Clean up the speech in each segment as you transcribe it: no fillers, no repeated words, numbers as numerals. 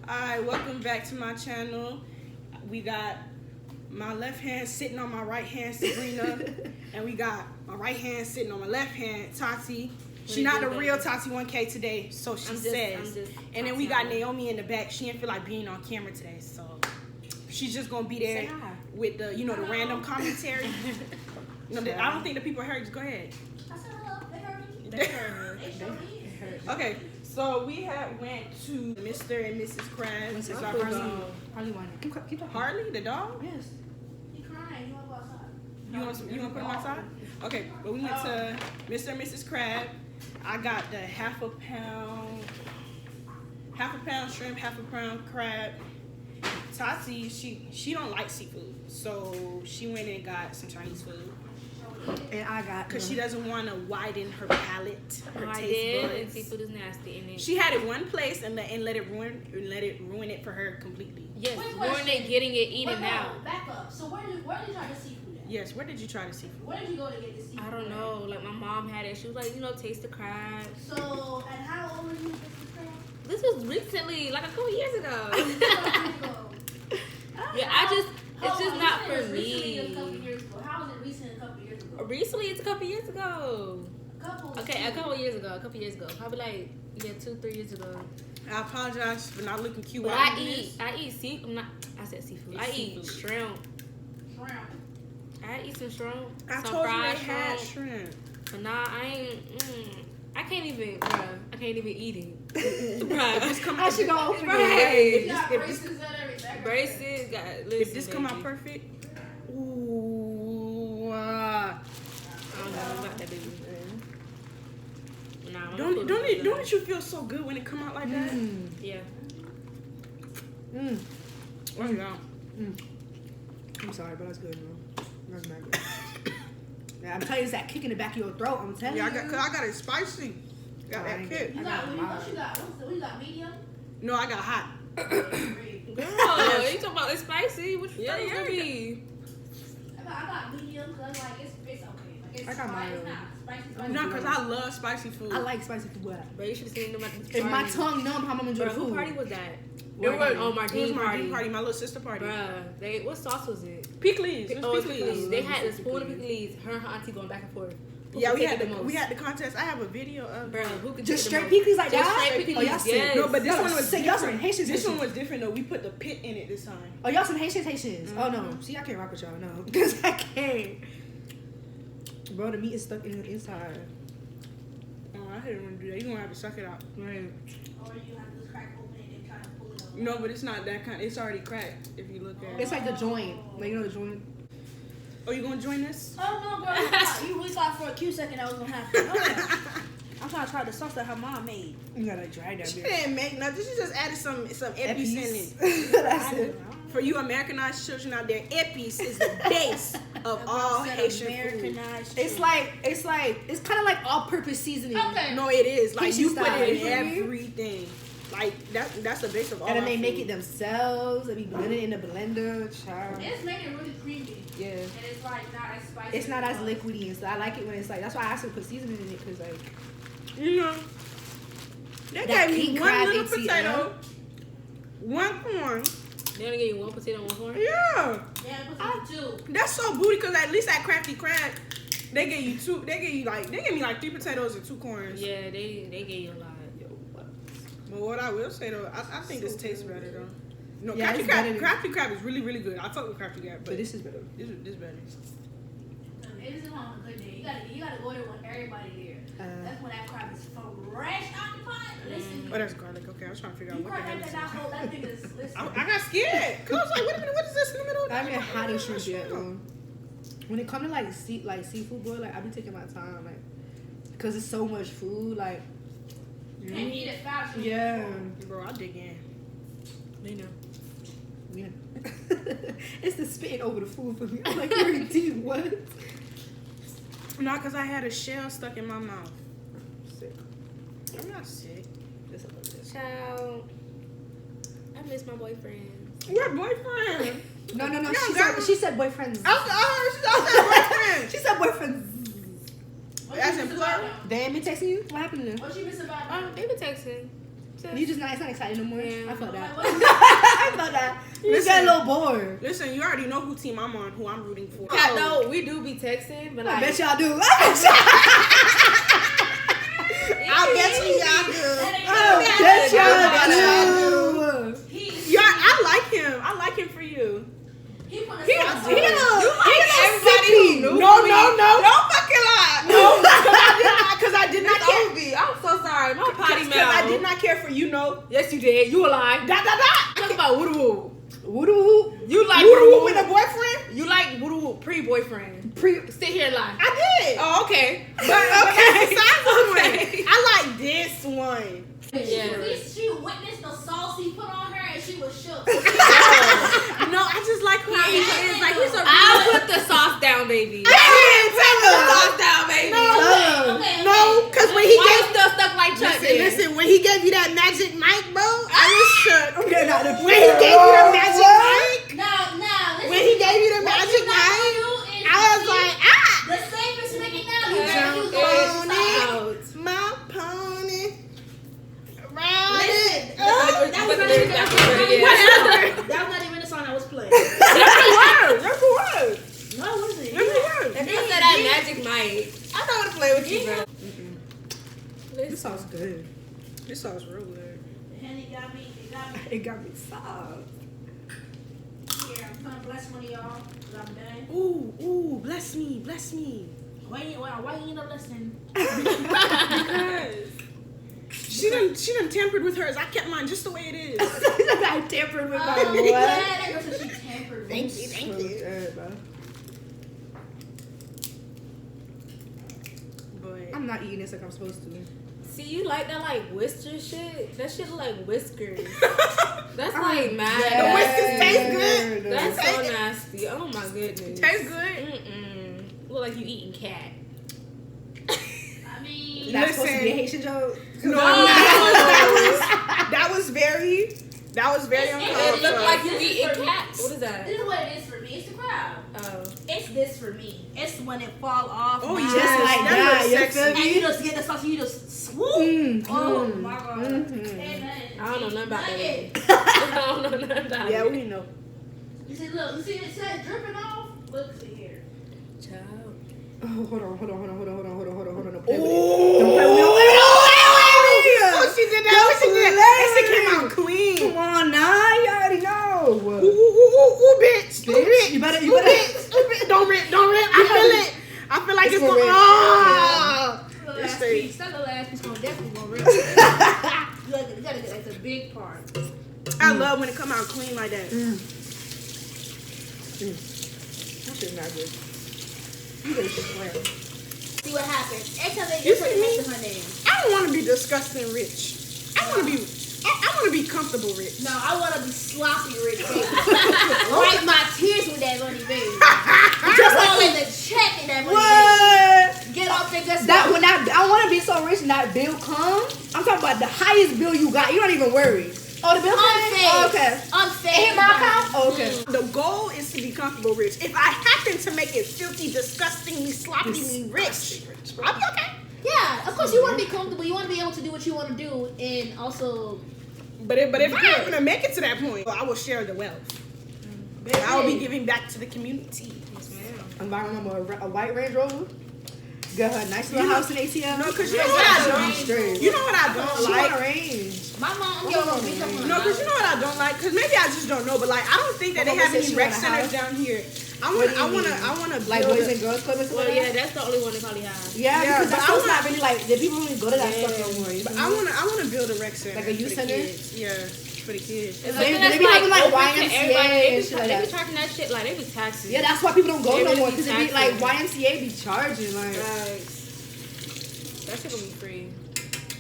Alright, welcome back to my channel. We got my left hand sitting on my right hand, Sabrina. And we got my right hand sitting on my left hand, Tati. She not the real Tati 1K today, so she says. And then we got Naomi in the back. She didn't feel like being on camera today, so she's just gonna be there with the, the random commentary. I don't think the people heard. Just go ahead. I said hello. They heard me. They heard. Okay, so we had went to Mr. and Mrs. Krabs. It's our first time. Harley wanted. Keep talking. Harley, the dog? Yes. He crying. You want to go outside? You want to put him outside? Okay, but we went to Mr. and Mrs. Krabs. I got the half a pound shrimp, half a pound crab. Tati, she don't like seafood, so she went and got some Chinese food. And I got because she doesn't want to widen her palate, her taste buds. And seafood is nasty. And she had it one place and let it ruin it for her completely. Yes, ruin it, getting it eaten out. Back up. So where did you try the seafood at? Yes, where did you try the seafood? Where did you go to get the seafood? I don't know. Like my mom had it. She was like, taste the crab. So, and how old were you? This was recently, like a couple years ago. Yeah, it's just not for me. A couple years ago. How was it recent a couple years ago? Recently, it's a couple years ago. A couple years ago. Probably like 2-3 years ago. I apologize for not looking cute. But I eat seafood. I said seafood. I eat shrimp. I eat some shrimp. I some told you fried they had shrimp. But nah, I ain't. I can't even eat it. I should go open it. You got braces and everything. Braces got. If this come out perfect, ooh. I don't know about that baby. Nah, don't you feel so good when it come out like that? Yeah. Oh yeah. I'm sorry, but that's good, bro. That's not good. Yeah, I'm telling you, it's that kick in the back of your throat. I'm telling you. Yeah, I got it spicy. Got that kick. What you got? Medium? No, I got hot. Girl, you talking about it's spicy? What you thought it was gonna be? I got medium because it's okay. Like, I got mine. It's not spicy. No, because I love spicy food. I like spicy food, but Bro, you should have seen them at the party. if my tongue numb, how I'm gonna enjoy Bro, the food? who party was that? Martine party. My little sister party. Bruh, what sauce was it? Pickles. Pickles. They had a spoon of pickles. Her and her auntie going back and forth. Yeah, we had the contest. I have a video of bro. Who could just straight pickles like just that? Straight pickles. Oh, y'all yes. No, but this one was y'all some Haitians. This one was different though. We put the pit in it this time. Oh, y'all some Haitians. Oh no, see, I can't rock with y'all. No, because I can't. Bro, the meat is stuck in the inside. Oh, I didn't want to do that. You gonna have to suck it out. Right. Or you have to just crack open it and try to pull it up. No, but it's not that kind. It's already cracked. If you look at it. It's like the joint. Like the joint. Oh, you gonna join this? Oh no, girl! You really thought for a cute second I was gonna have to. Okay. I'm trying to try the sauce that her mom made. You gotta dry that. She didn't make nothing. She just added some epis in it. That's it. For you Americanized children out there, epis is the base of all Haitian food. It's kind of like all-purpose seasoning. Okay. No, it is. Like Haitian you put style. it in everything. Like that's the base of all. And then our they make food. it themselves. They be blending it in the blender. Child. It's making it really creamy. Yeah. And it's like not as spicy. It's not as liquidy, and so I like it when it's like. That's why I asked them to put seasoning in it, because like. They That gave me king one crab little ATM. potato, one corn. They only gave you one potato, one corn. Yeah, Yeah, put two. that's so booty. Cause at least at Crafty Crab, they gave you two. They gave me like 3 potatoes and 2 corns. Yeah, they gave you a lot. But what I will say though, I think this tastes better though. No, Yeah, Crafty Crab is really really good. I fuck with Crafty Crab, But this is better. This better. It isn't on a good day. You gotta go there with everybody there. That's when that crab is fresh out the pot. Listen. Oh, that's garlic. Okay, I was trying to figure out You what the probably hell this is. that thing is. Listen. I got scared. Cause I was like, wait a minute, what is this in the middle? I haven't had a shrimp yet. When it comes to like seafood, boy, like I be taking my time, like, cause it's so much food, like. You can't eat it fast. Yeah. Bro, I dig in. They know. Yeah. It's the spitting over the food for me. I'm like, you're deep. What? No, cause I had a shell stuck in my mouth. Sick. I'm not sick. Just a little bit. Child, I miss my boyfriend. We're boyfriend. No. Yeah, She said boyfriends. I heard She said boyfriends. That's in plural. They ain't been texting you? What happened to them? What you miss about They been texting. You just not, it's not exciting no more. Yeah. I felt that. What? I felt that. You just got a little bored. Listen, you already know who team I'm on, who I'm rooting for. Yeah, no, we do be texting, but I like, bet y'all do. I bet you y'all do. I bet y'all do. Yeah, I like him. I like him for you. He put a He sauce don't- on he it. don't- You he like don't everybody sippy. who knew me. No fucking lie. No, because I did not care. Obi, I'm so sorry. My potty Because I did mouth. not care for you know. Yes, you did. You a lie. Dot dot dot. Talk about woo woo. Woo-doo. You like Woo woo with a boyfriend? You like woo woo pre-boyfriend. Sit here and lie. I did. Oh, okay. But that's besides the Okay. point. I like this one. Yeah. She witnessed the sauce he put on her and she was shook. No, I just like who he is. Like he's a I'll put the sauce down, baby. I didn't take the Sauce down, baby. Okay. No, because when he Why you gave still stuck like Chuck? listen, when he gave you that magic mic, bro, I was shook. Okay, not the When he gave you the magic mic, Now, listen. when he gave you the what magic you not mic, gonna do is I was like, the safest nigga now. You Jump better use on the it. My pony, ride it. That was not even the song. Whatever. That was not even the song I was playing. That's the word. No, it wasn't. That's the word. If you said that magic mic, I know how to play with you, bro. This sauce good. This sauce real good. Henny got me. It got me. It got me soft. Here, I'm gonna bless one of y'all. 'Cause I'm done. Ooh, bless me, bless me. Why you ain't no listening? Because she done tampered with hers. I kept mine just the way it is. I tampered with my Oh, what? yeah, that girl said she tampered. Thank you, thank you. Good, bro. But I'm not eating this like I'm supposed to. see, you like that like whisker shit? That shit look like whiskers. That's like mad. The whiskers taste good. That's so nasty. Oh my goodness. tastes good. Mm-mm. Look like you eating cat. I mean, That's supposed to be a Listen. Haitian joke. No, that was very uncalled It look for. like you eating cat. What is that? this is what it is for me. It's the crowd. Oh. It's this for me. It's when it fall off. Oh, my- yes, Just like that that. looks You sexy. feel And me? you just get the sauce. You just swoop. Oh my god. Amen. I don't know nothing about that. Nugget. I don't know nothing about Yeah, it. we know. You see, look. You see it said dripping off. Look see here. Child. Oh, hold on. Don't play with it. Oh, Don't play with it. oh, she did that. She did that. That shit came out clean. Come on now, you already know. Ooh, bitch. Bitch, you better. Bitch. Don't rip. I feel like It's it's for going real. ah. Little It's last straight. piece. That little last piece gonna definitely gonna rip. You gotta get like the big part. I love when it come out clean like that. That shit's not good. You better swear. See what happens. Every time they You get put see me? next to her name. I don't want to be disgusting rich. I want to be comfortable rich. No, I wanna be sloppy rich, baby. Wipe my tears with that money, baby. Just all in the check in that money, What? baby. Get off there, just That when that I want to be so rich and that bill come. I'm talking about the highest bill you got. You don't even worry. Oh, the bill came? unfazed. Oh, okay. Unfazed. It hit my account? Oh, okay. The goal is to be comfortable rich. If I happen to make it filthy, disgustingly, sloppily rich, I'll be okay. Yeah, of course you want to be comfortable. You want to be able to do what you want to do, and also. But if I happen to make it to that point, I will share the wealth. I will be giving back to the community. I'm buying them a white Range Rover. Got her a nice little house in ATL. No, because you know what I don't. Straight. You know what I don't She want a like. range. My mom, yo, bitch, I'm No, because you know what I don't like. Because maybe I just don't know. But like, I don't think that they My mama have said any she rec want a centers house. down here. I What do you want to Like build Boys a- and Girls Club and stuff Well, like yeah, that? that's the only one they probably have. Yeah, Yeah, because but that I stuff's wanna- not really like, the people don't even go to that Yeah. stuff no more. You But feel me? I want to build a rec center. Like a youth for the center? kids. Yeah, for the kids. It's They- like, they that's be having, like, open to YMCA everybody. and They shit like be that. charging that shit like they be taxing. Yeah, that's why people don't go They no really more. be Because it be like taxing. YMCA be charging. Like, That shit gonna be free.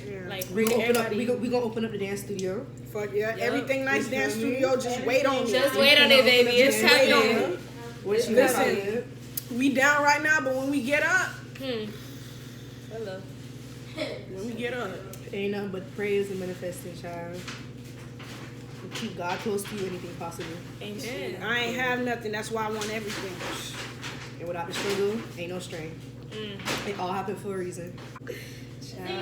Yeah. Like we gonna open up. everybody. We gonna open up the dance studio. Fuck yeah. Yup. Everything nice You dance feel me? studio. Just wait on Just it. wait on it, baby. It's Just wait on happening. it. What you Listen. got on it? We down right now, but when we get up, Hello. when we get up, Ain't nothing but praise and manifesting, child. And keep God close to you, anything possible. Amen. I ain't have nothing. That's why I want everything. And without the struggle, ain't no strain. Mm. It all happened for a reason.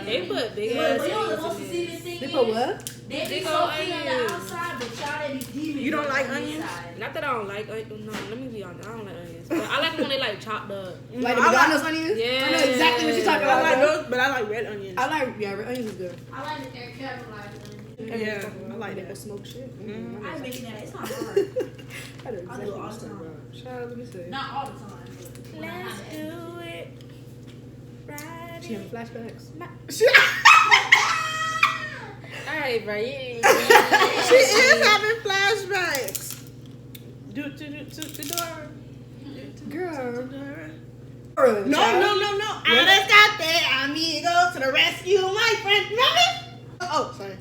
They put big But ass you know the onions most in deceiving this. thing They is? put what? They be Big so ol' clean on the onions. outside, but y'all they be demons. You don't like on the onions? inside. Not that I don't like onions. No, let me be honest. I don't like onions. But I like them when they like chopped up. Like the I McDonald's onions? Yeah. I know exactly what you're talking I about. like bro. those, but I like red onions. I like, yeah, red onions is good. I like the air caramelized onions. Yeah, I like People that. smoke shit. Mhm. I ain't making that. It's not hard. I know I do exactly it all what the you're talking time. about. Shout out, let me see. Not all the time. But when I Let's have it. do it. Friday. She having flashbacks. Alright, bro. Yeah. She is having flashbacks. Do the door. Girl. No. Arrestate, amigo, to the rescue, my friend. Remember? Oh, sorry.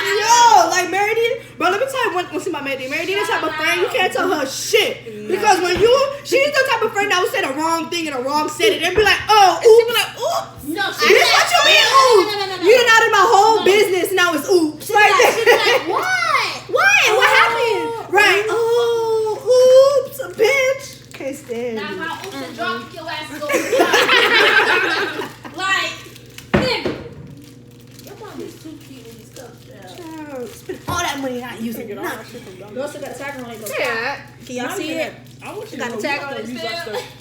Yo, like Meredith, bro, let me tell you one thing about Meredith. Meredith is the type of friend, you can't tell her shit. Because when she's the type of friend that will say the wrong thing in the wrong setting and be like, oh, oops. She be like, oops. No, This what you mean, oops. You done out of my whole business, now it's oops. Right She be there. like, what? What happened? Right. Oh, oops, bitch. Can't stand Now, it. my oops and drop your ass go. Like, nigga. Your mom is too cute with these cups. Child, spend all that money not using Get it. all that shit from You also got a tag on it. Yeah. Can y'all see it? I want you to Got know the tag we on not it gonna use our still. stuff.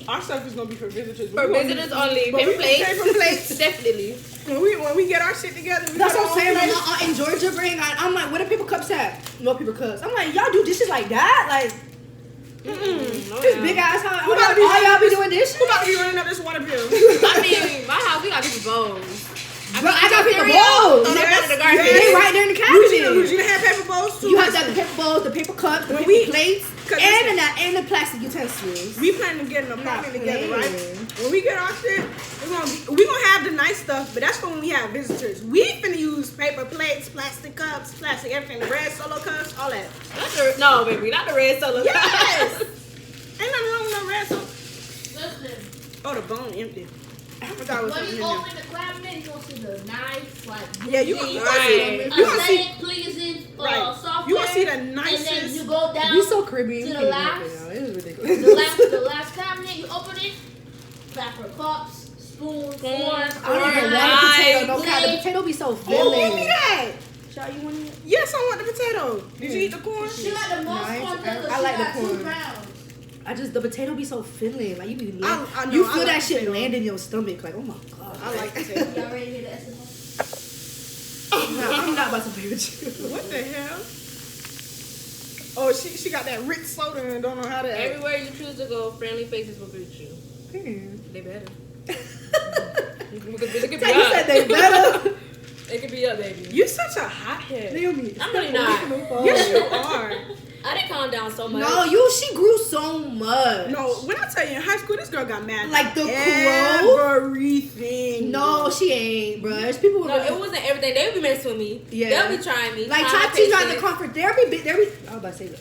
Our stuff is gonna be for visitors. For visitors only. But Paper we can plates. paper plates. Definitely. When we get our shit together, we That's get what I'm our saying. own Like, place. in Georgia, bring. I'm like, where the paper cups at? No paper cups. I'm like, y'all do dishes like that? Like, No, this yeah. big ass house. Who All about y'all to be be doing dishes? Who about to be running up this water bill? I mean, my house, we got people bowls. Bro, I got paper cereal. bowls. Oh, Yes, that's the garbage. yes. They right there in the Eugene cabinet. have paper bowls too. You have to have the paper bowls, the paper cups, the When paper we- plates, 'cause and the plastic utensils. We plan to get an apartment together, right? playing. When we get our shit, we gonna have the nice stuff, but that's for when we have visitors. We finna use paper plates, plastic cups, plastic everything, the red solo cups, all that. No, baby, not the red solo. Yes! Ain't nothing wrong with no red solo. Listen, Oh, the bone empty. I forgot it was when something you in there. open the cabinet, you gonna see the nice, like, Yeah, you bougie, gonna see, Right. you gonna see, aesthetic, pleasing, right. software. You gonna see the And then nicest. you go down We so Caribbean. to you the can't last. even think, y'all. It is ridiculous. The last cabinet, you open it, back for cups, spoons, forks, I don't even want knives. a potato. No kind. The Blade. potato be so Oh, filling. give me that. Child, you want it? Yes, I want the potato. Did you eat the corn? She got the most Nice. corn because I she like the got 2 corn. pounds. The potato be so filling. Like, you be I know, you I feel like that shit potato. land in your stomach. Like, oh my god. I like potato. Y'all ready to hear the SMO? I'm not about to play with you. What the hell? Oh, she got that rich soda and don't know how to act. Everywhere you choose to go, friendly faces will greet you. Hmm. They better. It could be Tell you said up. they better. It could be up, baby. You're such a hothead. Naomi, I'm really not. Yes, you are. I didn't calm down so much. No, she grew so much. No, when I tell you in high school, this girl got mad. Like the everything. No, she ain't, bruh. There's people with No, it wasn't everything. They would be messing with me. Yeah. They'll be trying me. like trying Tati's not the patience. comfort. There be. I was about to say that.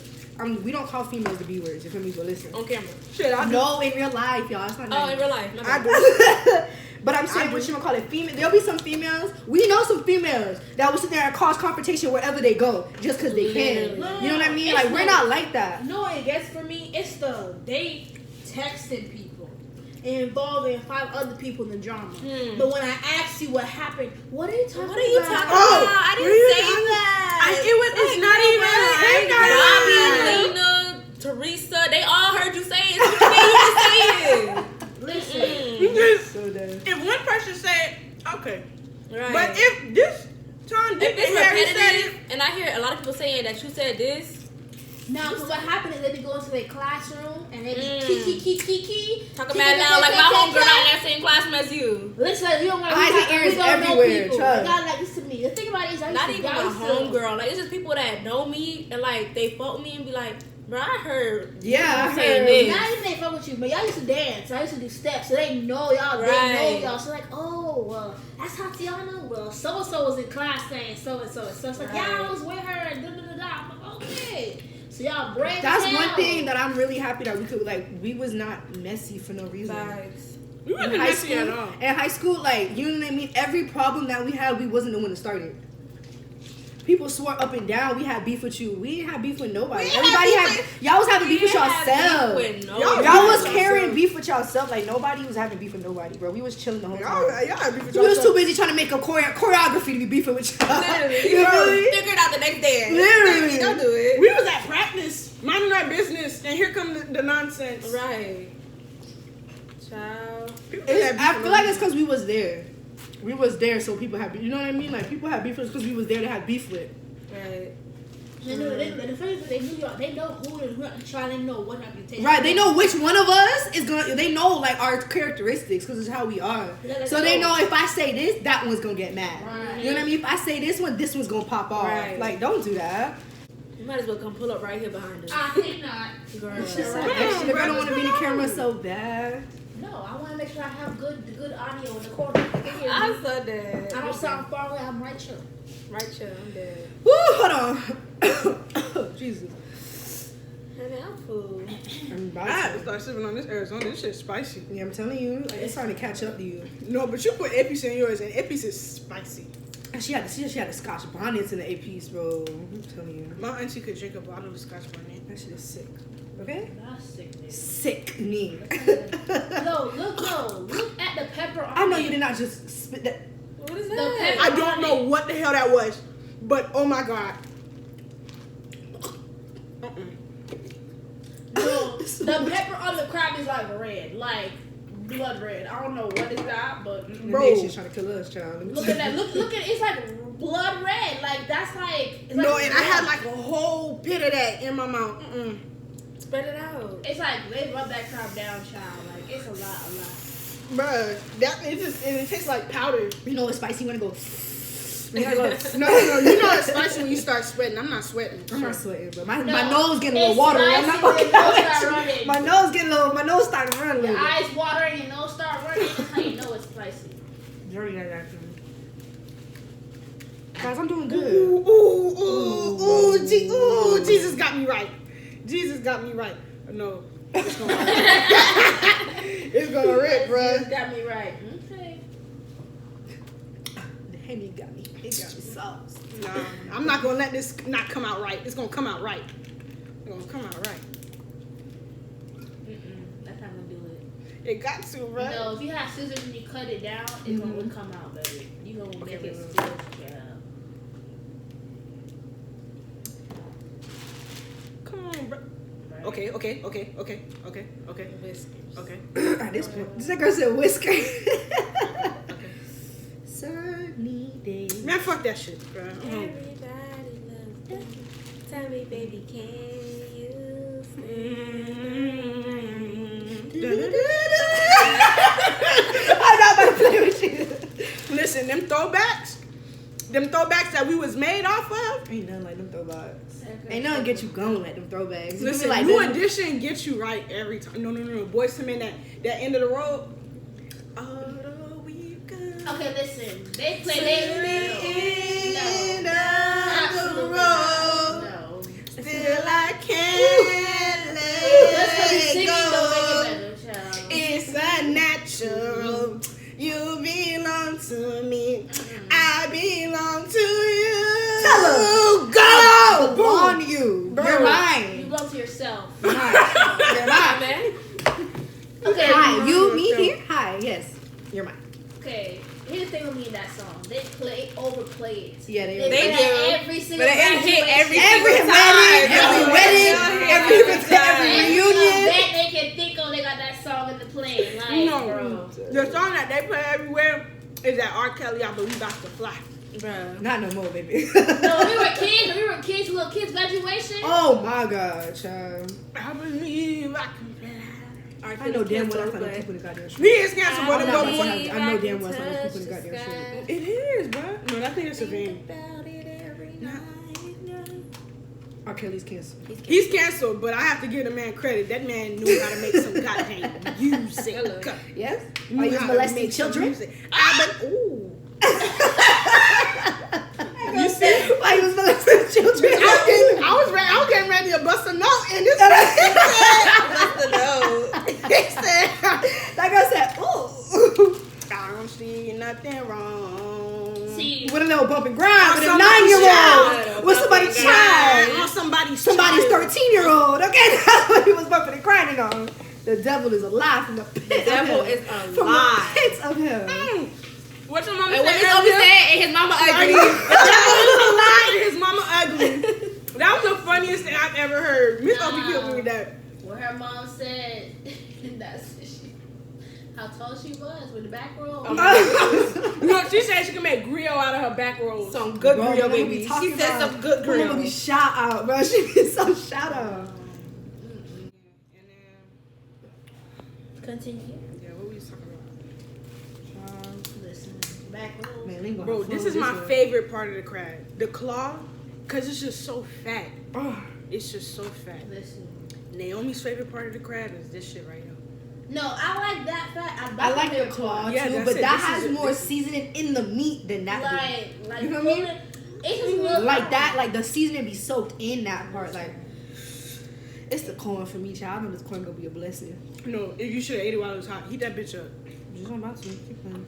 We don't call females the B words. You feel me? So listen. On camera. Shit, I do. No, in real life, y'all. It's not. Oh, nice. in real life. My I bad. do. But I'm saying, what you gonna call it? Female. There'll be some females. We know some females that will sit there and cause confrontation wherever they go, just because they can. Literally. You know what I mean? It's Like we're not like that. No, it gets for me. It's the they texting people and involving 5 other people in the drama. But when I ask you what happened, what are you talking about? What are you talking Oh, about? I what are didn't you say talking- that. It's not even. Bobby, Lena, Teresa, they all heard you say it. So what you mean you just say it? Listen, So dead. If one person said, okay, Right. but if this Tom, Dick, if it's and Harry said repetitive, it, and I hear a lot of people saying that you said this, now, because what happened is they be going to their classroom and they be kiki. talk about now like my homegirl not in that same classroom as you. Listen, you don't want Eyes and ears everywhere, people. trust. Y'all like this to me. The thing about it is, Not even my homegirl. Like it's just people that know me and like they fuck with me and be like, bro, I heard Yeah, you I saying heard. this. Not even they fuck with you, but y'all used to dance. I used to do steps, so they know y'all. They Right. know y'all. So like, oh, well, that's Tatiana. Well, so and so was in class saying so and so. So it's like, Right. yeah, I was with her and da da da da. I'm like, okay. So y'all brave. That's as one hell. thing that I'm really happy that we could we was not messy for no reason. Facts. we wasn't In high messy school, at all. in high school, like you know what I mean. Every problem that we had, we wasn't the one that started. people swore up and down we had beef with you. We didn't have beef with nobody. We ain't Everybody have had. Y'all was having beef with yourselves. Y'all was carrying beef with yourself. Like nobody was having beef with nobody, bro. We was chilling the whole time. Y'all had beef with We was yourself. too busy trying to make a choreography to be beefing with y'all. Literally, You feel me? figure it out the next day. Literally. Don't do it. We was at practice, minding our business, and here come the nonsense. Right. Child. I feel like it's because we was there. We was there, so people had beef. You know what I mean? Like people had beef with us because we was there to have beef with. Right. They know, they knew y'all. They know who to try. They know what reputation. Right, they know which one of us is gonna. They know like our characteristics because it's how we are. So they know if I say this, that one's gonna get mad. Right. You know what I mean? If I say this one's gonna pop off. Right. Like, don't do that. You might as well come pull up right here behind us. I think not. Girl. It's just like extra. I don't want to be in the camera so bad. No, I want to make sure I have good audio in the corner. I'm so dead. I don't sound far away. I'm right here. Right here, I'm dead. Woo, hold on. Jesus. Honey, I'm full. I'm I about had to to. start sipping on this Arizona. This shit's spicy. Yeah, I'm telling you, like, it's starting to catch up to you. No, but you put Epis in yours, and Epis is spicy. And she had the Scotch bonnets in the APs, bro. I'm telling you, My auntie could drink a bottle of Scotch bonnet. that shit is sick. Okay. That's sick, man. Sick knee. Look at the pepper on I know it. you did not just spit that. What is The that? pepper- I don't know what the hell that was, but oh my god. No, the pepper on the crab is like red, like blood red. I don't know what is that, but Bro, she's trying to kill us, child. look at that. Look at it's like blood red. Like that's like it's No, like and I had like a whole pit of that in my mouth. Spread it out. it's like they rub that crab down, child. Like it's a lot. Bruh, it tastes like powder. You know it's spicy when it goes. No, you know it's spicy when you start sweating. I'm not sweating. I'm not sweating, but my No, nose getting a little it's watery. I'm not spicy gonna when your nose lie. start running. My nose starting to run a Your little bit. eyes water and your nose start running. That's how you know it's spicy. Very nice, actually. Guys, I'm doing good. Ooh, Jesus got me right. Jesus got me right. No, it's gonna rip. It's gonna rip, You bruh. got me right. Okay. The Henny got me. It got me sauce. Nah, I'm not gonna let this not come out right. It's gonna come out right. It's gonna come out right. That's not gonna do it. It got to, bruh. No, if you have scissors and you cut it down, it's gonna come out, baby. You gonna make it baby. still. Yeah. Come on, bruh. Okay. At this point, this girl said whisker. Sunny days. Man, fuck that shit, bruh. Everybody loves you. Tell me, baby, can you I'm not about to play with you. Listen, them throwbacks that we was made off of. Ain't nothing like them throwbacks. Ain't nothing get you going like them throwbacks. You Listen, be like New this- Edition gets you right every time. No. Boys to Men, that end of the road. Although we got Okay, listen. They play. end No. of the Absolutely road. not. No. Still I can't Let's go let singing. Don't make go. it better, child. It's unnatural. You belong to me. I belong to you. Tell her. Go! on you. Bro. You're You mine. belong to yourself. You're mine. You're mine. man? Okay. Hi, you, me here. Hi, yes, you're mine. Okay. Here's the thing with me in that song. They overplay it. Yeah, they play They that do. every single But it hit every Every single wedding, time. every reunion. That they can think of, they got that song in the plane. Like, No, bro. the song that they play everywhere is that R. Kelly, I Believe I Can Fly. Bruh. Not no more, baby. No, when we were kids, little kids graduation. Oh my God, child. I believe I can fly. I know damn well that's not those people in the goddamn He street. is canceled, but I'm it not go gonna for say I know damn well it's not those people in the goddamn street. It is, bro. No, I think it's a thing. About it every night. R. Kelly's canceled. He's canceled, but I have to give the man credit. That man knew how to make some goddamn music. Yes? Knew Are you how to molesting make some children? music. Ooh. You see? Why you was molesting children? I was getting ready to bust a note, and this he said, That girl said, ooh. I don't see nothing wrong. See, With a little bump and grind with a somebody's 9-year-old. With somebody's child. On somebody's 13-year-old. Okay, that's what he was bumping and grinding on. The devil is alive from the pit. The devil of hell. is From the alive. pits of hell. What your mama And what said his mama earlier? said, and his mama ugly. His mama ugly. That was the funniest thing I've ever heard. Miss Opie killed me with that. what her mom said, how tall she was with the back roll. No, she said she can make grill out of her back rolls. Some good Bro, grill, mama be baby. talking She said about- some good Her mama grill. be shout out, bro. She be so shout out. Continue. Yeah, what were you talking about? Listen, back roll. Man, Lingo Bro, have this fun is with my one. favorite part of the crab. The claw, because it's just so fat. Oh, It's just so fat. Listen. Naomi's favorite part of the crab is this shit right here. No, I like that fat. I like the claw Yeah, too, that's but it. that This has is it. more This- seasoning in the meat than that. Like You know what I mean? It's just a little Like that, like the seasoning be soaked in that part. Like it's the corn for me, child. I know this corn gonna be a blessing. No, if you should have ate it while it was hot. Heat that bitch up. Just I'm about to keep playing.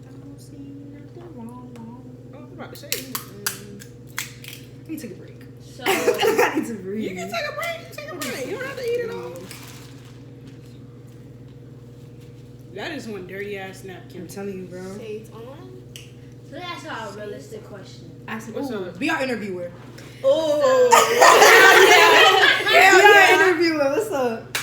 I don't see nothing wrong. Oh, I was about to say. I need to take a break. So I need to breathe. You can take a break. You can take a break. You don't have to eat it all. That is one dirty ass I'm napkin. telling you, bro. Shades on. let me ask y'all a realistic question. Ask What's ooh, up? be our interviewer. Oh, Be our interviewer. What's up?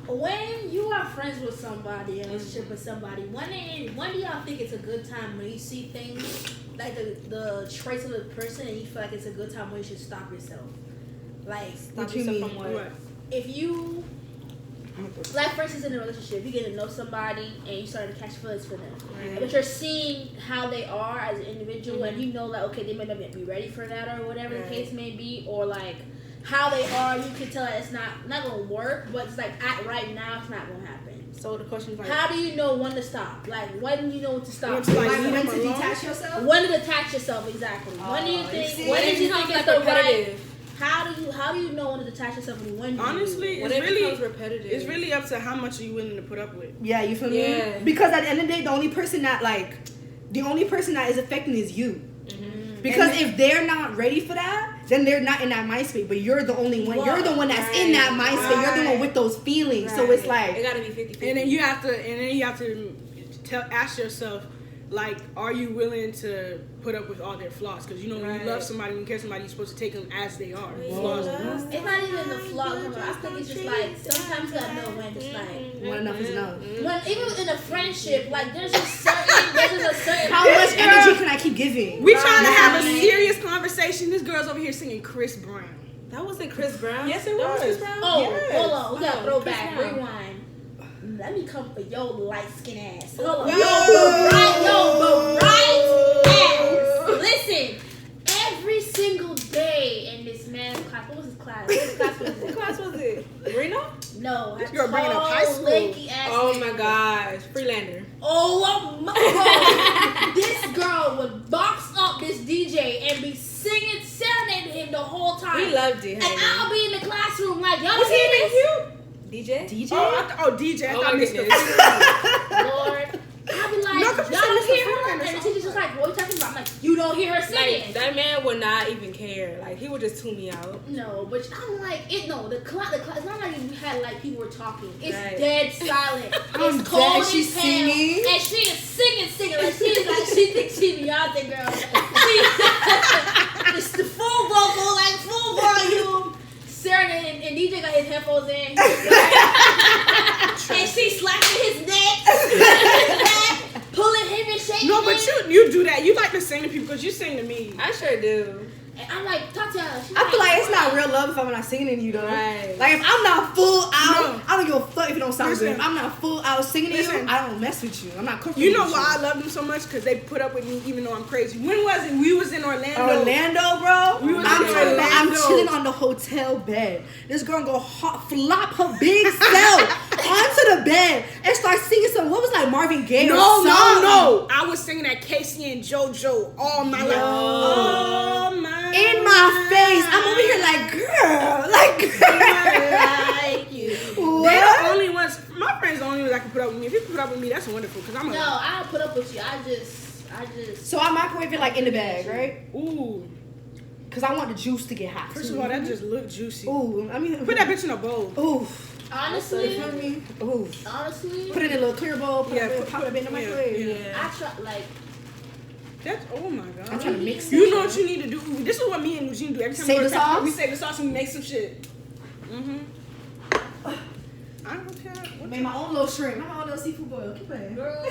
When you are friends with somebody, in a relationship with somebody, when do y'all think it's a good time when you see things like the traits of the person and you feel like it's a good time when you should stop yourself? Like, What you mean? From what? what? if you, like for instance in a relationship, you get to know somebody and you start to catch feelings for them. Right. But you're seeing how they are as an individual and you know like, okay, they may not be ready for that or whatever Right. the case may be, or like how they are, you can tell that it's not gonna work, but it's like right now it's not gonna happen. So the question is like, How do you know when to stop? Like when do you know when to stop? When to, like, Like leave when them to alone? detach yourself? When to detach yourself exactly? When do you think? see? When when did it you becomes think like it's the right? repetitive. How do you know when to detach yourself and when? do you? Honestly, When it's it becomes really, repetitive. it's really up to how much are you willing to put up with. Yeah, you feel Yeah. me? Because at the end of the day, the only person that is affecting is you. Mm-hmm. Because if they're not ready for that, then they're not in that mind space. But you're the only one. You're the one that's in that mind space. You're the one with those feelings. So it's it like, gotta be 50-50. And then you have to ask yourself, like, are you willing to put up with all their flaws? Because you know when you Right. love somebody, when you care somebody, you're supposed to take them as they are. Right. Flaws. It's not even the flaws. I think it's just like sometimes you gotta know when it's like. when enough is enough. When even in a friendship, like there's a certain How much energy can I keep giving? We trying to have a Right. serious conversation. This girl's over here singing Chris Brown. That wasn't Chris Brown. Yes, it That was. Chris Brown. Oh, Yes. hold on, we gotta Oh, throw Chris back, Brown. rewind. Let me come for your light skin ass. Hold on, Whoa. but right ass. Listen, every single day in this man's class. What was his class? What class was What it? class was it? Reno? No, This girl bringing up high school. lanky ass. Oh nigga. my gosh, Freelander. Oh my god! This girl would box up this DJ and be singing, serenading him the whole time. We loved it. And honey. I'll be in the classroom like, y'all Was he hear even this? cute? DJ. DJ? DJ. I Oh thought my Mr. goodness. Lord. I'll be like, No, y'all 'cause you don't said hear Mr. her? Franklin, And the it's teacher's just like, what are you talking about? I'm like, you don't hear her singing. Like that man would not even care. Like he would just tune me out. No, but I'm like, the class, it's not like we had like people were talking. It's Right. dead silent. I'm It's cold dead. as She's hell. singing. And she is singing. Like she thinks she Beyonce girl. It's the full vocal, like full volume. Serenading and DJ got his headphones in. And she slapping his neck, pulling him and shaking No, but him. you do that. You like to sing to people because you sing to me. I sure do. And I'm like, Tatiana. She's I feel like it's not real love if I'm not singing to you though. Right. Like if I'm not full out, No. I don't give a fuck if it don't sound Listen. good. If I'm not full out singing to you, Listen. I don't mess with you. I'm not comfortable. You know with why I love them so much? Because they put up with me even though I'm crazy. When was it? We was in Orlando. Orlando, bro. We was I'm in chilling. I'm Orlando. chilling on the hotel bed. This girl go flop her big self onto the bed and start singing some. What was like Marvin Gaye? or No, something. no. I was singing that Casey and JoJo all my life. All my In my face. I'm over here like, girl, like, girl. like you. They're the What? only ones. My friends the only ones that can put up with me. If you put up with me, that's wonderful. Cause I'm No, I'll put up with you. I just. So I microwave it like in the bag, right? Ooh. Cause I want the juice to get hot. First of all, that just looked juicy. Ooh, I mean, Put that bitch in a bowl. Ooh. Honestly. Ooh. Honestly. Put it in a little clear bowl. Pop it in the microwave. Yeah. I try like. That's oh my god. I'm trying to mix it. You know what you need to do. This is what me and Eugene do every time Save we the sauce? We save the sauce and we make some shit. I don't care. What Made my own little shrimp. My own little seafood boil. Keep playing. Girl.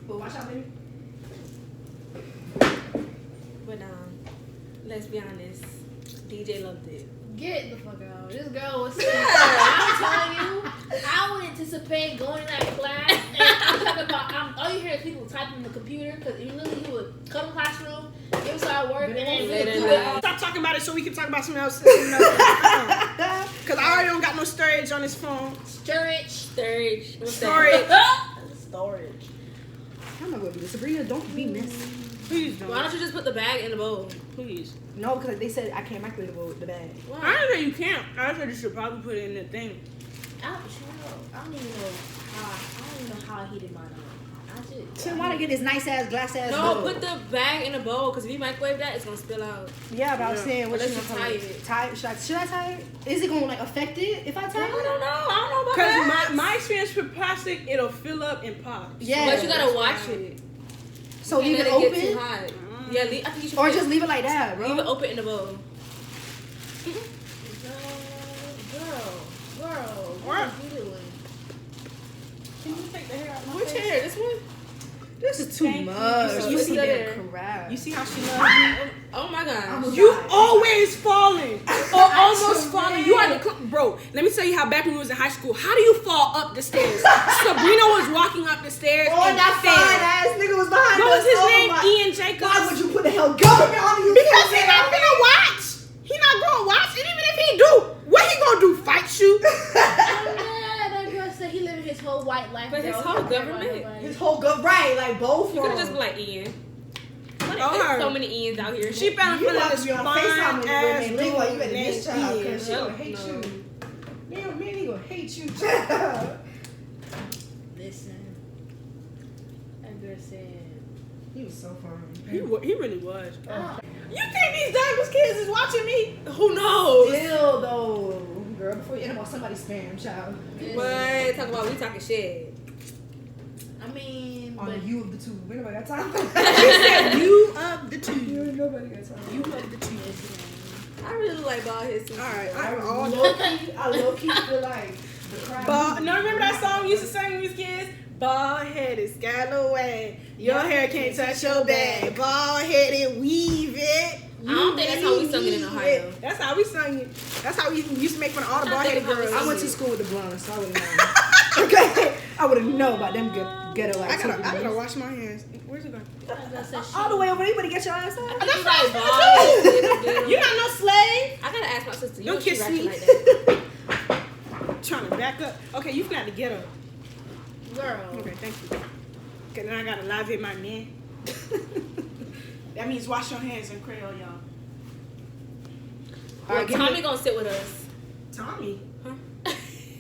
But watch out, baby. But let's be honest, DJ loved it. Get the fuck out. This girl was sick. I'm telling you, I would anticipate going in that class and I'm talking about, all you hear is people typing on the computer because literally he would come to the classroom, give us our work, and then Stop talking about it so we can talk about something else. Because I already don't got no storage on this phone. Storage. Storage. I'm not gonna do this. Sabrina, don't be messy. Please don't. Why don't you just put the bag in the bowl? Please. No, because they said I can't microwave the bag. Why? I don't know you can't. I said you should probably put it in the thing. I don't even know how he did mine. So why not get this nice ass glass ass No, bowl? put the bag in a bowl because if you microwave that, it's gonna spill out. Yeah, but I was saying, what Unless you you gonna tie tie it. Tie? Should I tie it? Is it gonna like affect it if I tie I it? don't know about Because that. my experience with plastic, it'll fill up and pop. Yeah. But you gotta watch it. So And leave then it get too open, hot. Yeah, I think you should. or put- just leave it like that, bro. leave it open in the bowl. Girl, what are you doing? Can you take the hair out of my Which face? hair? This one? This is too Thank you. much. You You see see that? that crap. You see how she loves me? Oh my gosh. I'm You God. always falling. Or almost falling. You are the bro. Let me tell you how back when we was in high school. How do you fall up the stairs? Sabrina was walking up the stairs Oh, and that fell. fine ass nigga was behind What us. was his Oh name? my- Ian Jacobs. Why would you put the hell government on you? Because he not gonna watch. He not gonna watch. And even if he do, what he gonna do? Fight you? That girl said he living his whole white life. But his girl. whole He don't care about government? nobody. His whole right, like both. You could have of just them. been like Ian. Oh, There's so her. many Ians out here. She found You for about this to be on fine FaceTime with ass me, Lee, while you at dude this named child, Ian. because she gonna hate No. you. Man, he gonna hate you, child. Listen, that girl said. He was so fun. He really was. Oh. You think these Douglas kids is watching me? Who knows? Still though, girl, before you end up on somebody's spam, child. What? Talk about we talking shit. I mean, On but the you of the two. Ain't nobody got time for She that. said you of the two. Ain't nobody got time. You of the two. I really like bald head too. Alright, I I'm all low key feel like the crowd. Bald. No, remember that song we used to sing when we was kids? Bald headed, Scalloway. Your hair can't touch your bag. Bald headed, weave it. I don't think that's how we sung it in Ohio. That's how we sung it. That's how we used to make fun of all the bald headed girls. I went to school with the blondes, so I would have known. Okay, I would have known about them ghetto I gotta activities. wash my hands. Where's it going? that girl said she. All the way over there, you better get your ass out. I think you like bald head, little girl. You're not no slave. I gotta ask my sister. You Don't know she kiss rapping me. like that. Trying to back up. Okay, you can have to get up. Girl. Okay, thank you. Okay, then I gotta lave it my man. That means wash your hands in Creole, y'all. Well, Tommy gonna sit with us. Tommy. Huh?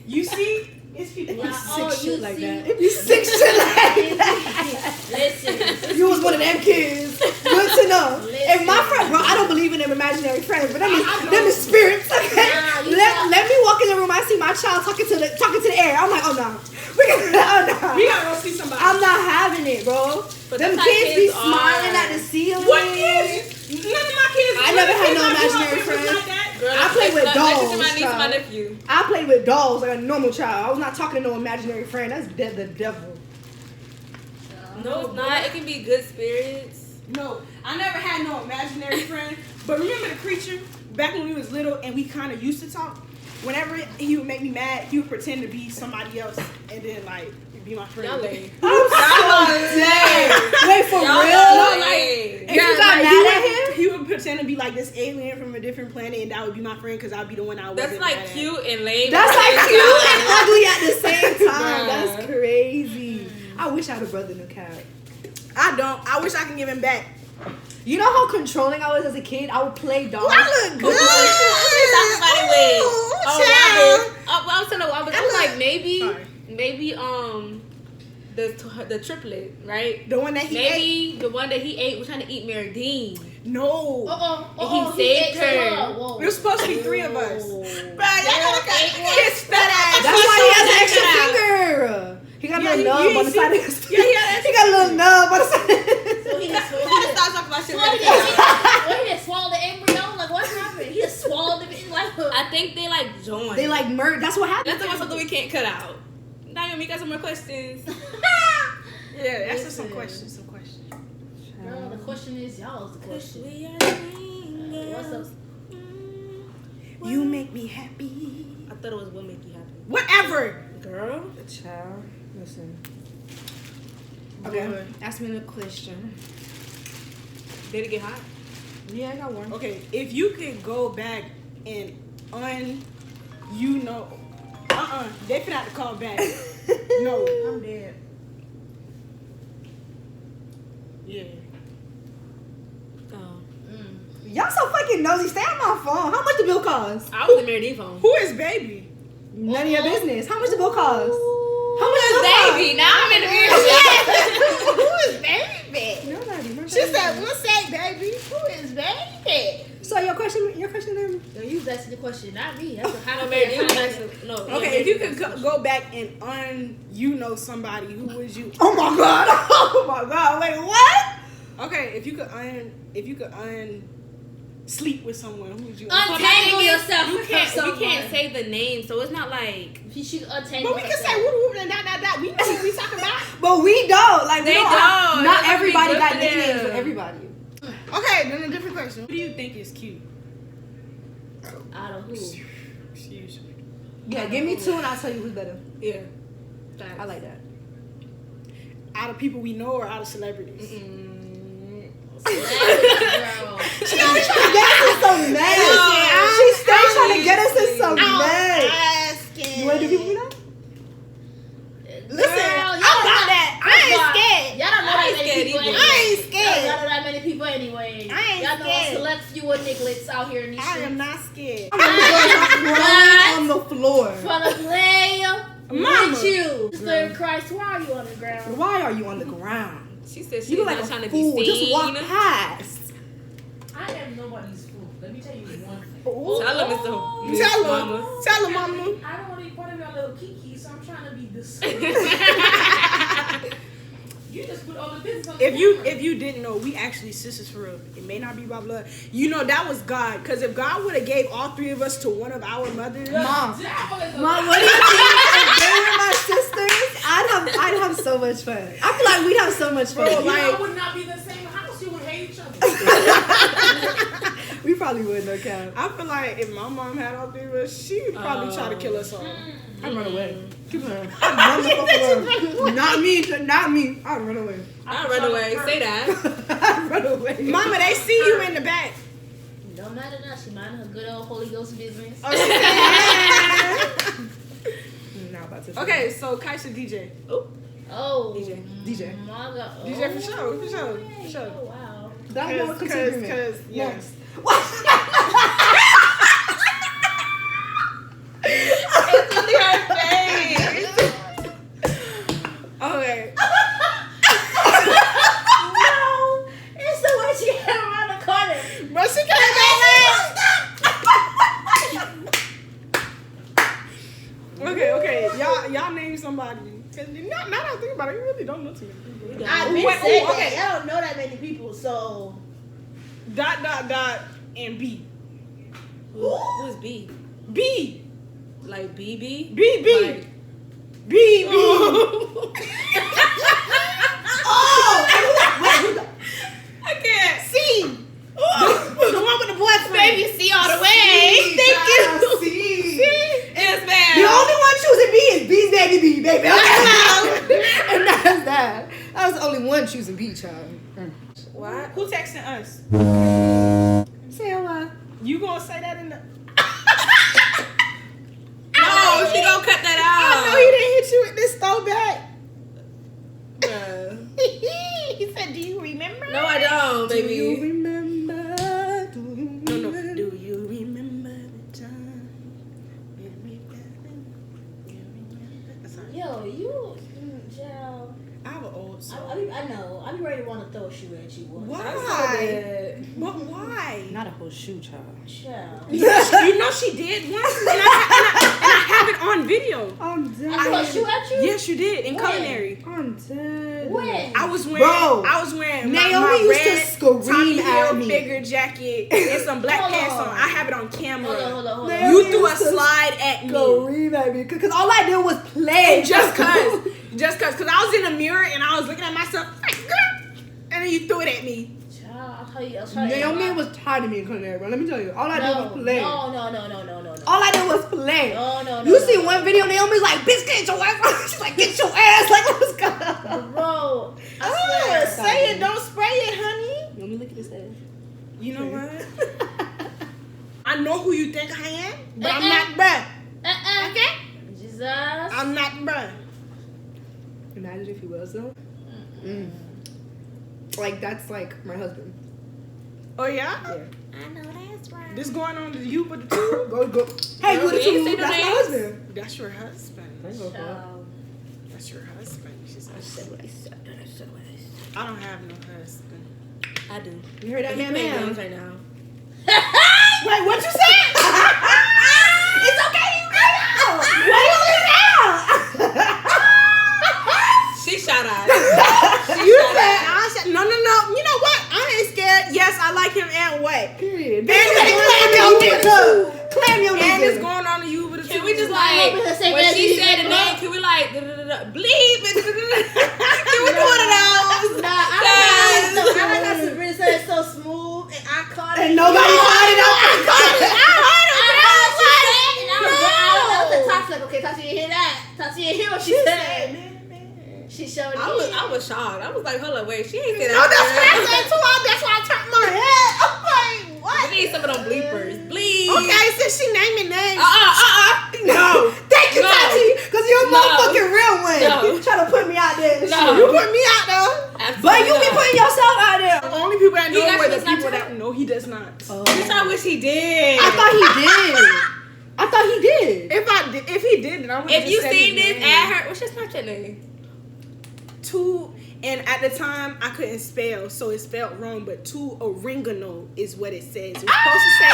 You see? It's people Yeah, sick oh, shit you like see? that. If you sick shit like that, Listen. you was one of them kids. Good to know. And my friend, bro, I don't believe in them imaginary friends, but them is spirits. Okay? Nah, you Let me walk in the room. I see my child talking to the air. I'm like, oh no, We gotta go see somebody. I'm not having it, bro. But Them that's how kids be kids smiling are. at the ceiling. What kids? None of my kids. I never had no none of my kids imaginary was friends. like that. Girl, I play with like dolls, to my niece and my child. nephew. I played with dolls like a normal child. I was not talking to no imaginary friend. That's the devil. No, it's not. It can be good spirits. No, I never had no imaginary friend. But remember the creature back when we was little and we kind of used to talk. Whenever he would make me mad, he would pretend to be somebody else and then like be my friend. Y'all lame. I'm so dead. Wait, for Y'all real? lame. If you got mad at him? He would pretend to be like this alien from a different planet, and that would be my friend because I'd be the one I was. That's like cute and lame. That's at the like same cute time. and ugly at the same time. Bruh. That's crazy. I wish I had a brother in the cat. I don't. I wish I could give him back. You know how controlling I was as a kid? I would play dolls. I look good. I was like maybe Sorry. the triplet, right? The one that he ate. Maybe the one that he ate was trying to eat Mary Dean. No. He saved her. It was supposed to be 3 of us. Bro, His fat ass. That's why he has an extra finger. He got a little nub on the side of his finger. Yeah, He got a little nub on the side. So he just swallowed the embryo? Like, what happened? He just swallowed it like I think they like joined. They like murder. That's what happened. That's something we can't cut out. Naomi, got some more questions. Yeah, ask us some questions. Girl, the question is y'all's the question. What's up? You make me happy. I thought it was what make you happy. Whatever. Girl. Child, listen. Okay, ask me the question. Did it get hot? Yeah, I got one. Okay, if you could go back and they finna have to call back. No, I'm dead. Yeah. Oh. Y'all so fucking nosy. Stay on my phone. How much the bill cost? I was in Mary Dean phone. Who is baby? None of your business. How much the bill cost? How much Who's the bill baby? Now I'm in the mirror. Who is baby? Nobody. She said, "What's that, baby? Who is baby?" So your question then? Yo, you was asking the question, not me. That's a No, Mary Dean was actually no. Okay, if you could go back and somebody, who would you? Oh my god! Oh my god! Wait, what? Okay, if you could sleep with someone, who would you? Untangle yourself. You can't. from We can't someone. say the name, so it's not like She untangle. But we can say whoop whoop and that. We know what we talking about. But we don't. Like They we don't. Not That's gonna everybody be got good for nicknames for them. everybody. Okay, then a different question. Who do you think is cute? Out of who? Excuse me. Yeah, give me 2 and I'll tell you who's better. yeah. I like that. Out of people we know or out of celebrities? Girl. She always trying to get us in some mess. She's still trying to get us in some mess. Asking. You want to do people we know? Listen, Girl, I'm about that. I ain't scared. Y'all don't know that many people anyway. I ain't scared. Y'all don't know that many people anyway. I ain't Y'all know a scared. select few of nigglets out here in these I am streets. not scared. Rolling on the floor. Trying to play Mama. with you. Sister in Christ, why are you on the ground? Why are you on the ground? She said she's You look not like trying a to be fool. seen. Just walk past. I am nobody's fool. Let me tell you one thing. Tell her, Mr. Tell Mama. her, mama. I don't want to be part of your little kiki, so I'm trying to be discreet. You just put all the business on the camera. If you didn't know, we actually sisters for real. It may not be by blood. You know that was God. Because if God would have gave all 3 of us to one of our mothers, Mom. Devil is a Mom, what do you think? If they were my sisters, I'd have so much fun. I feel like we'd have so much fun. You like- all would not be the same house. You would hate each other. We probably would, no cap. I feel like if my mom had all 3 of us, she would probably try to kill us all. I'd run away. Keep playing. I'd run the fuck away. Not me. I'd run away. I'll run away. Say that. I'd run away. Mama, they see you in the back. No matter now, she minding her good old Holy Ghost business. Now about to Okay, so Kaisha DJ. Oh, DJ. My God. DJ for sure, for sure, yeah. for sure. Oh, wow. That was considerate. Cause yeah. Next. Okay. No, it's the way she came around the corner. But she came back last. Okay. Y'all name somebody. Cause now that I think about it, you really don't know too many people. I've been Wait, saying okay. that. I don't know that many people, so. ... and B. Who's B? B. Like BB? B. Like, B. I can't. C. The one with the boyfriend. Baby C all the way. Thank you. See. Yes, The ma'am. only one choosing B is B's baby. And that's that. That was the only one choosing B, child. What? Who texting us? Say what? You gonna say that in the... No, she gonna cut that I out. know he didn't hit you with this throwback. Bruh. He said, do you remember? No, I don't. song, Do you baby. remember? No. Do you remember the time? That's how Yo, you, child. I have an old song. I know. I be ready to want to throw a shoe at you. Boy. Why? But why? Not a whole shoe, child. Child. You know she did once, and I have it on video. I'm dead. I threw a shoe at you? Yes, you did in When? culinary. I'm dead. When? I was wearing. Bro, I was wearing Naomi my used to red scream Tommy at Hill me. bigger jacket and some black Hold pants on. on. I have it on camera. Hold on. Naomi You threw a used to slide at me. Scream at me. Because all I did was play. And just cause I was in the mirror and I was looking at myself like, girl, and then you threw it at me. Child, I'll tell you. I'll tell you. Naomi was tired of me in culinary, bro. Let me tell you. All I did was play. No. All I did was play. No. You see one video, Naomi's like, bitch, get your ass. She's like, get your ass. Like, let's go. Bro, I swear. Say it, don't spray it, honey. Let me look at this ass. You know what? I know who you think I am, but I'm not bruh. Okay? Jesus. I'm not bruh. Imagine if he was, though. Like, that's like my husband. Oh yeah? Yeah. I know that's right. This going on to you but the two? Go. Hey, No, you the we ain't two. say That's no my names. husband. That's your husband. I ain't gonna call. Child. That's your husband. She said, I said what I said. I said what I said. I don't have no husband. I do. You heard that, He man? playing Man. games right now. Wait, what you said? It's okay. You got out. Why you leave out? She shout out. You said, I said, no. You know what? I ain't scared. Yes, I like him and what? Period. And it's Clam going on your to you. nigga. Clam your And it's nigga. going on to you with the Can two. we just I like, hope it's the same when as she you said did the name, before. can we like, bleep? Can we do one of those? Nah, I like how Sabrina said it's so smooth, and I caught it. And nobody caught it out. I heard what she said, and I was like, Tati, like, okay, Tati, you hear that? Tati, you hear what she said? Man. She showed it. I was shocked. I was like, hold up, wait, she ain't said No, that's what I that. said too. That's why I turned my head. I'm like, what? We need some of them bleepers. Bleep. Okay, since she naming names. No. Thank you, No. Tati. Because you're a No. motherfucking real one. No. You trying to put me out there. and No. shit. You put me out though. Absolutely But you be not. putting yourself out there. The only people that He know got were you the a people Snapchat? that know he does not. Bitch, I wish he did. I thought he did. If he did, then I would. If you seen this, add her. What's your Snapchat name? Two, and at the time I couldn't spell, so it's spelled wrong. But two oregano is what it says. It's supposed to say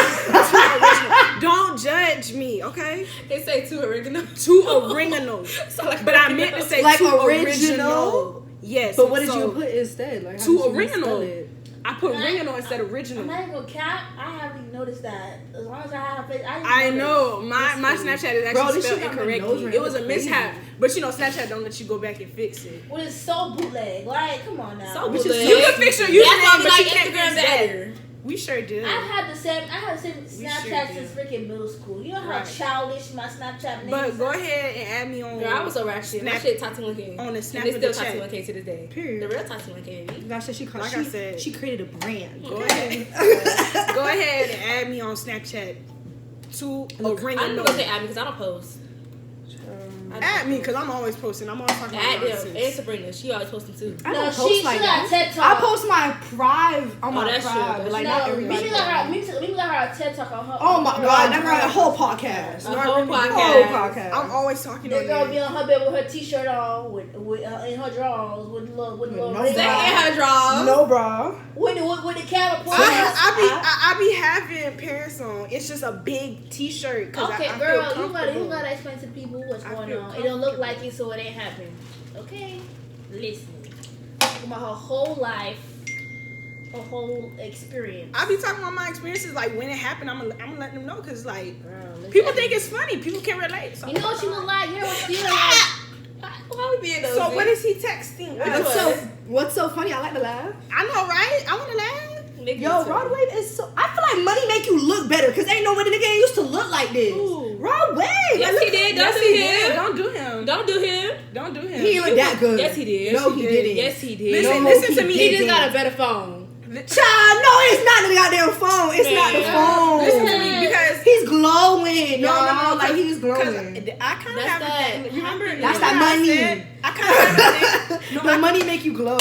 two oregano. Don't judge me, okay? They say two oregano. Two oregano. So like, But I meant to say Like two original? original. Yes. But what did so you put instead? Like how two did you oregano. spell it? I put oregano instead of I'm original. not even gonna cap. I haven't even noticed that. As long as I have it, I know my Snapchat is Bro, actually this spelled shit got my nose incorrectly. ring It was a crazy. mishap, but you know Snapchat don't let you go back and fix it. Well, it's so bootleg. Like, come on now. So Which is bootleg. You can fix your That's why username, we but like you can't Instagram fix that. better. We sure did. I had the same Snapchat sure since did. freaking middle school. You know how Right. childish my Snapchat name But is? go ahead and add me on. Girl, I was so ratchet. My Snap- shit Tati 1K. on the snap and of it's the still Tati chat. 1K to this day. Period. The real Tati 1K, baby. Like I said, Like I said. she created a brand. Go ahead. Go ahead and add me on Snapchat. Two I'm not oregano. gonna say add me because I don't post. Add me because I'm always posting. I'm always talking about Add them. And nonsense. Sabrina, she always posting too. I No, don't she post like got that. TED I Talk. post my private on my that's true. private, but like no, not everybody. Mimi got her TED Talk on her. Oh my god, that girl, a whole podcast. A whole Whole podcast. podcast. I'm always talking The on girl be there. on her bed with her t-shirt on, with in her drawers, with little no ring bra. on, Stay in her drawers. No, bro. with the camera pointing. I be having pants on. It's just a big T-shirt. Cause Okay, I girl, feel you comfortable. gotta explain to people what's I going feel on. It don't look like it, so it ain't happening. Okay, listen. Talking about her whole life, her whole experience. I be talking about my experiences. Like when it happened, I'm gonna let them know. Cause like Girl, listen. people think it's funny. People can relate. So You know what you look like? You're like. Why we being those? So what is he texting? What's so funny? I like to laugh. I know, right? I want to laugh. Yo, Rod Wave is so. I feel like money make you look better because ain't no way the nigga ain't used to look like this. Ooh. Rod Wave. Yes, he did. Yes, Don't he do did. him. Don't do him. Don't do him. Don't do him. He ain't look that good. Yes, he did. No, Yes, he he did. didn't. Yes, he did. Listen, No, listen he to me. He just didn't. got a better phone. Child, no, it's not the goddamn phone. It's not the phone. Listen to me because He's glowing, No, y'all. no, no, like he's 'cause glowing. I kind of That's have that remember happiness. That's remember that I money. said- I kind of have a thing. No, The money make you glow.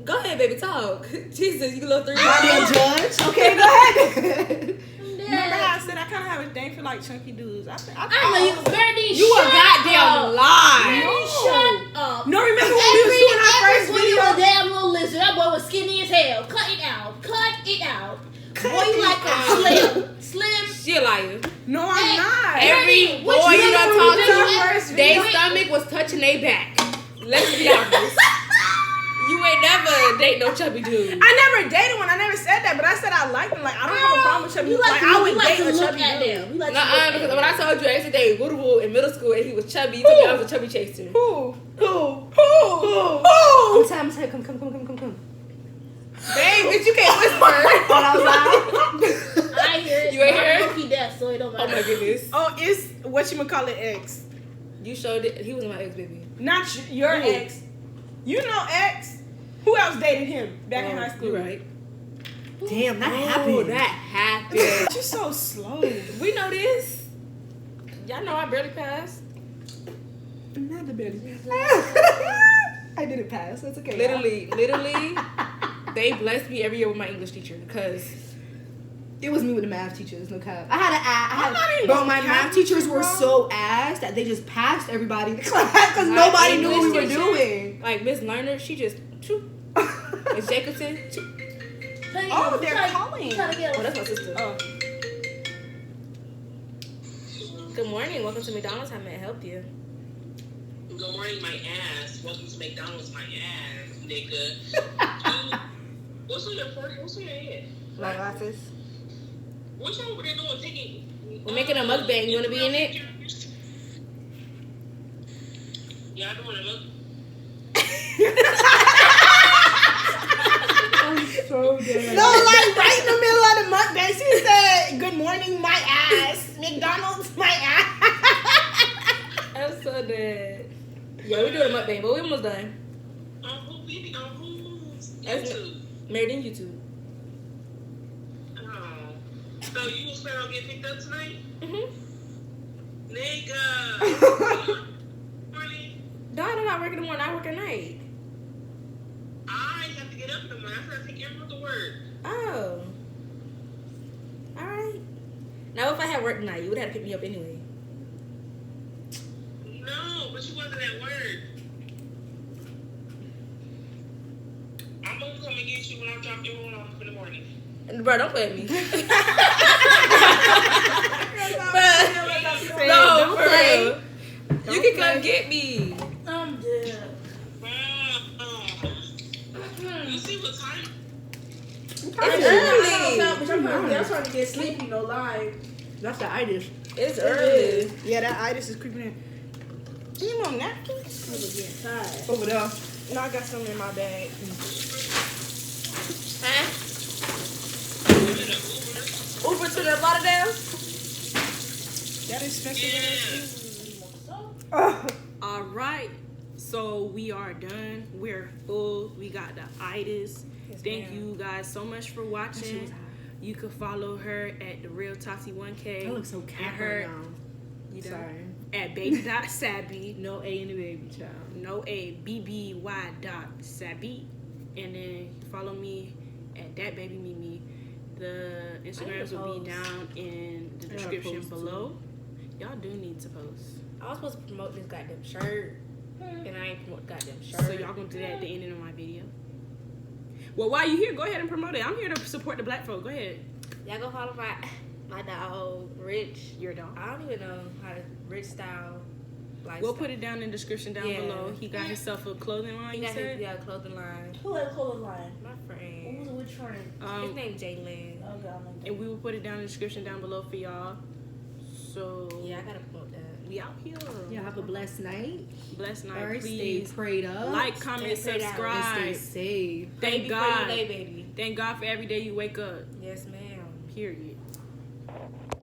Go ahead, baby, talk. Jesus, you little 3 Not be a judge. Okay, go ahead. Remember how I said I kind of have a thing for like chunky dudes? I know you. Birdie, You a goddamn lie. Birdie, shut up. No, remember when we was doing our first When you video? a damn little lizard, that boy was skinny as hell. Cut it out. Cut it out. Boy, you like a slim. She a liar. No, I'm not. Every Which boy you video done we talked did to, first their video? stomach was touching their back. Let's be honest. You ain't never date no chubby dude. I never dated one. I never said that, but I said I like them. Like I don't have a problem with chubby. You like, I would you like date to a look chubby at dude. them. You like to Nuh-uh, look at because them. when I told you yesterday, Woo in middle school and he was chubby, you told me I was a chubby chaser. Who? I'm saying, come. Babe, bitch, you can't whisper. I hear it. You ain't hear it? He deaf, so it don't Oh matter. my goodness. Oh, it's whatchamacallit ex. You showed it. He was my ex, baby. Not your Who? ex. You know ex. Who else dated him back in high school? You right. Damn, that Oh, happened. that happened. You're so slow. We know this. Y'all know I barely passed. Not the belly. I didn't pass. That's okay. Literally, they blessed me every year with my English teacher because It was me with the math teachers, no cap. I'm not even Bro, gonna my cap math with you, teachers were bro. so ass that they just passed everybody in the class because My nobody knew what we were English teacher, doing. like Miss Lerner, she just choo. Miss Jacobson, choo. Oh, they're calling. Oh, that's my sister. Oh. Good morning. Welcome to McDonald's. How may I help you? Good morning, my ass. Welcome to McDonald's, my ass, nigga. What's on your forehead? What's on your head? My glasses. What y'all over there doing? Taking. We're making a mukbang. You want to be in it? Yeah, I don't want to look. So good. No, like right in the middle of the mukbang, she said, "Good morning, my ass. McDonald's, my ass." I'm so dead. Yeah, we're doing a mukbang, but we almost done. Who's That's YouTube? Married in YouTube. Oh. So you was planning on getting picked up tonight? Mm-hmm. Nigga. Morning. No, I'm not working in the morning. I work at night. I have to get up in the morning. I have to take everyone to work. Oh. All right. Now, if I had work tonight, you would have to pick me up anyway. No, but you wasn't at work. I'm gonna come and get you when I drop everyone off in the morning. Bro, don't play with me. Say, No, don't for play. real. You can come get me. I'm dead. You see what time? It's I early. don't know, but I'm starting to get sleepy, no lie. That's the itis. It's early. Yeah, that itis is creeping in. Any more napkins? I'm getting tired. Over there. No, I got some in my bag. Huh? Uber to the Lauderdale? That expensive. All right. So we are done. We're full. We got the itis. Yes, Thank ma'am. you guys so much for watching. You can follow her at the Real Tati 1K. I look so and cat her right now. you know, Sorry. at baby.sabby. No A in the baby, child. No A, BBY.sabby. And then follow me at that baby Mimi. The Instagrams will be down in the gotta description post below. Y'all do need to post. I was supposed to promote this goddamn shirt, and I ain't promote goddamn shirt. So y'all gonna do that at the end of my video. Well, while you here, go ahead and promote it. I'm here to support the black folk. Go ahead. Y'all go follow my dog, Rich. Your dog. I don't even know how to Rich style. We'll put it down in the description down Yeah. below. He got himself a clothing line. He You got said? his clothing line. Who had a clothing line? My Who friend. was which friend? His name Jalen. Okay, I'm like, And we will put it down in the description down below for y'all. So Yeah, I gotta promote that. we out here. Y'all have a blessed night. Blessed night. Alright, Please stay prayed up. like, comment, Stay prayed out. subscribe. and stay safe. Thank Pray before you God. lay, baby. Thank God for every day you wake up. Yes, ma'am. Period.